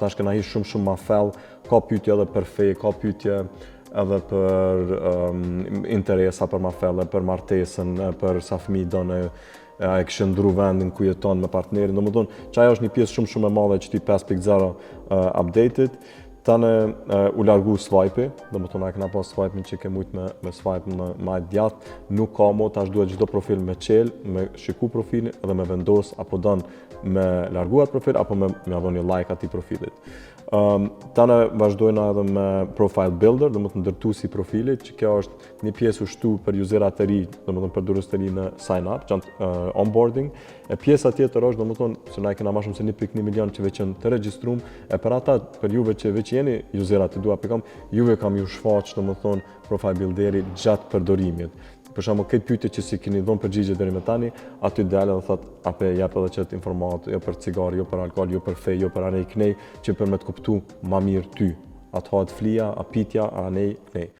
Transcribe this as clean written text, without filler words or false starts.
Tash kena hiç shumë ma thellë, ka pyetje edhe për fe, ka pyetje edhe për interesa për ma thellë, për martesën, për sa fëmijë don, a e kishë ndru vendin ku jeton me partnerin. Domethënë, që ajo është një pjesë shumë e madhe e QT 5.0 update-it. Tani u largu swipe-i, domethënë kena pas swipe-in që ke mujt me swipe më djathtë, nuk ka mo, tash duhet çdo profil me qel, me shiku profilin dhe me vendos apo don me largu atë profil apo me dhoni like atij profilit. Tani vazhdojna edhe me profile builder, domethënë ndërtuesi i profilit, që kjo është një pjesë u shtu për userat të ri, domethënë për dorës të ri në sign up, onboarding. E pjesa tjetër është domethënë se na kena më shumë se 1.1 milion që veç janë të regjistruar, e për ata për juve që veç jeni userat të dua.com, juve kam ju shfaq domethënë profile builderi gjatë përdorimit. Për shembull, këtë pyetje që si keni dhënë përgjigje deri më tani, aty dalë dhe thot, apo jap edhe çet informatë, jo për cigare, jo për alkool, jo për fe, jo për anej knej, që për me të kuptu më mirë ty. Atë hahet flia, a pitja, a anej knej.